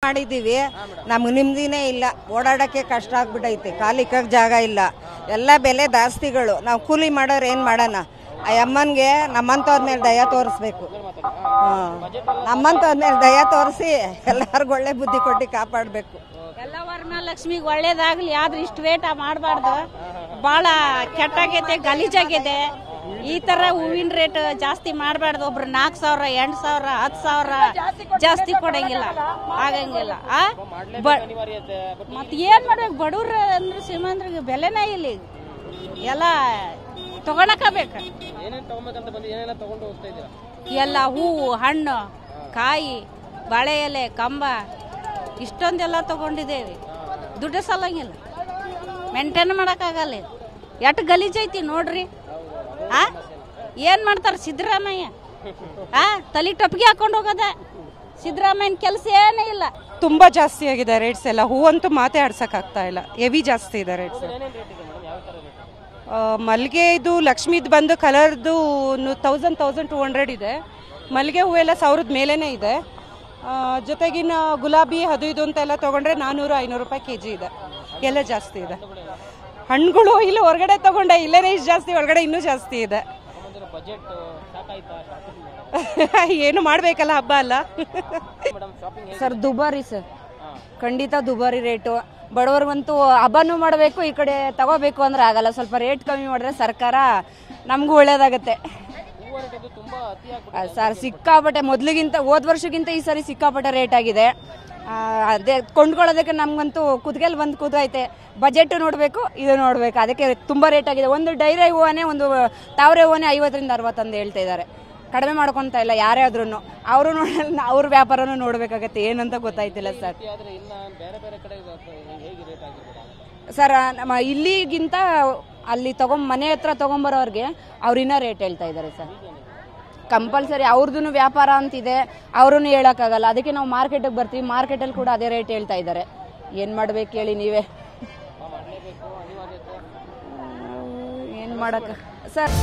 ಮಾಡಿದ್ದೀವಿ, ನಮ್ಗೆ ನೆಮ್ಮದಿನೇ ಇಲ್ಲ, ಓಡಾಡೋಕ್ಕೆ ಕಷ್ಟ ಆಗ್ಬಿಟ್ಟೈತೆ, ಕಾಲಿಕ್ಕಕ್ಕೆ ಜಾಗ ಇಲ್ಲ, ಎಲ್ಲ ಬೆಲೆ ಜಾಸ್ತಿಗಳು. ನಾವು ಕೂಲಿ ಮಾಡೋರು ಏನು ಮಾಡೋಣ? ಆ ಅಮ್ಮನಿಗೆ ನಮ್ಮಂಥವ್ರ ಮೇಲೆ ದಯ ತೋರಿಸ್ಬೇಕು. ನಮ್ಮಂಥವ್ರ ಮೇಲೆ ದಯ ತೋರಿಸಿ ಎಲ್ಲರಿಗೂ ಒಳ್ಳೆ ಬುದ್ಧಿ ಕೊಟ್ಟು ಕಾಪಾಡಬೇಕು. ಎಲ್ಲ ವರಮಹಾಲಕ್ಷ್ಮಿಗೆ ಒಳ್ಳೇದಾಗಲಿ, ಆದ್ರೆ ಇಷ್ಟು ರೇಟ ಮಾಡಬಾರ್ದು. ಭಾಳ ಕೆಟ್ಟಾಗೈತೆ, ಗಲೀಜಾಗಿದೆ. ಈ ಥರ ಹೂವಿನ ರೇಟ್ ಜಾಸ್ತಿ ಮಾಡಬಾರ್ದು. ಒಬ್ರು 4,000, 8,000, 10,000 ಜಾಸ್ತಿ ಕೊಡಂಗಿಲ್ಲ, ಆಗಂಗಿಲ್ಲ. ಮತ್ತೆ ಏನು ಮಾಡ್ಬೇಕು? ಬಡವ್ರು ಅಂದ್ರೆ ಶ್ರೀಮಂತರಿಗೆ ಬೆಲೆನೇ ಇಲ್ಲಿ, ಎಲ್ಲ ತಗೊಳಕಬೇಕು. ಎಲ್ಲ ಹೂವು, ಹಣ್ಣು, ಕಾಯಿ, ಬಾಳೆ ಎಲೆ, ಕಂಬ ಇಷ್ಟೊಂದೆಲ್ಲ ತಗೊಂಡಿದ್ದೇವೆ. ದುಡ್ಡು ಸಲ್ಲಂಗಿಲ್ಲ, ಮೇಂಟೈನ್ ಮಾಡೋಕ್ಕಾಗಲ್ಲ. ಎಷ್ಟು ಗಲೀಜೈತಿ ನೋಡ್ರಿ. ಏನು ಮಾಡ್ತಾರೆ ಸಿದ್ದರಾಮಯ್ಯ? ತಲೆ ಟೊಪ್ಪಿಗೆ ಹಾಕೊಂಡು ಹೋಗೋದ. ಸಿದ್ದರಾಮಯ್ಯನ ಕೆಲಸ ಏನೇ ಇಲ್ಲ. ತುಂಬ ಜಾಸ್ತಿ ಆಗಿದೆ ರೇಟ್ಸ್ ಎಲ್ಲ. ಹೂವಂತೂ ಮಾತೇ ಆಡ್ಸೋಕ್ಕಾಗ್ತಾ ಇಲ್ಲ, ಹೆವಿ ಜಾಸ್ತಿ ಇದೆ ರೇಟ್ಸ್. ಮಲ್ಲಿಗೆ ಇದು ಲಕ್ಷ್ಮೀದು ಬಂದು ಕಲರ್ದು 1,200 ಇದೆ. ಮಲ್ಲಿಗೆ ಹೂವೆಲ್ಲ 1,000 ಮೇಲೇ ಇದೆ. ಜೊತೆಗಿನ ಗುಲಾಬಿ ಅದು ಇದು ಅಂತೆಲ್ಲ ತೊಗೊಂಡ್ರೆ 400-500 ರೂಪಾಯಿ kg ಇದೆ. ಎಲ್ಲ ಜಾಸ್ತಿ ಇದೆ. ಹಣ್ಣುಗಳು ಇಲ್ಲಿ ಹೊರಗಡೆ ತೊಗೊಂಡೆ, ಇಲ್ಲೇನೇ ಇಷ್ಟು ಜಾಸ್ತಿ, ಒಳಗಡೆ ಇನ್ನೂ ಜಾಸ್ತಿ ಇದೆ. ಏನು ಮಾಡಬೇಕಲ್ಲ, ಹಬ್ಬ ಅಲ್ಲ. ಸರ್ ದುಬಾರಿ ಸರ್, ಖಂಡಿತ ದುಬಾರಿ ರೇಟು. ಬಡವರಿಗಂತೂ ಹಬ್ಬನೂ ಮಾಡಬೇಕು, ಈ ಕಡೆ ತಗೋಬೇಕು ಅಂದ್ರೆ ಆಗಲ್ಲ. ಸ್ವಲ್ಪ ರೇಟ್ ಕಮ್ಮಿ ಮಾಡಿದ್ರೆ ಸರ್ಕಾರ ನಮಗೂ ಒಳ್ಳೇದಾಗತ್ತೆ ಸರ್. ಸಿಕ್ಕಾಪಟ್ಟೆ ಮೊದಲಿಗಿಂತ ಹೋದ ವರ್ಷಕ್ಕಿಂತ ಈ ಸಾರಿ ಸಿಕ್ಕಾಪಟ್ಟೆ ರೇಟ್ ಆಗಿದೆ. ಅದೇ ಕೊಂಡ್ಕೊಳ್ಳೋದಕ್ಕೆ ನಮಗಂತೂ ಕುದ್ಗೆಲ್ ಬಂದು ಕೂತೈತೆ. ಬಜೆಟ್ ನೋಡಬೇಕು, ಇದು ನೋಡಬೇಕು, ಅದಕ್ಕೆ ತುಂಬ ರೇಟ್ ಆಗಿದೆ. ಒಂದು ಡೈರೆ ಹೂವನೇ, ಒಂದು ತಾವರೆ ಹೂವನೇ 50-60 ಅಂತ ಹೇಳ್ತಾ ಇದ್ದಾರೆ. ಕಡಿಮೆ ಮಾಡ್ಕೊತಾ ಇಲ್ಲ ಯಾರೇ ಆದ್ರೂ. ಅವರು ಅವ್ರ ವ್ಯಾಪಾರನೂ ನೋಡಬೇಕಾಗತ್ತೆ, ಏನಂತ ಗೊತ್ತಾಯ್ತಿಲ್ಲ ಸರ್. ಸರ್ ನಮ್ಮ ಇಲ್ಲಿಗಿಂತ ಅಲ್ಲಿ ಮನೆ ಹತ್ರ ತೊಗೊಂಬರೋರಿಗೆ ಅವ್ರಿನ್ನ ರೇಟ್ ಹೇಳ್ತಾ ಇದ್ದಾರೆ ಸರ್. ಕಂಪಲ್ಸರಿ ಅವ್ರದ್ದು ವ್ಯಾಪಾರ ಅಂತಿದೆ, ಅವ್ರನ್ನು ಹೇಳೋಕ್ಕಾಗಲ್ಲ. ಅದಕ್ಕೆ ನಾವು ಮಾರ್ಕೆಟಿಗೆ ಬರ್ತೀವಿ, ಮಾರ್ಕೆಟಲ್ಲಿ ಕೂಡ ಅದೇ ರೇಟ್ ಹೇಳ್ತಾ ಇದ್ದಾರೆ. ಏನು ಮಾಡ್ಬೇಕು ಹೇಳಿ ನೀವೇ? ಏನು ಮಾಡೋಕ್ಕೆ ಸರ್?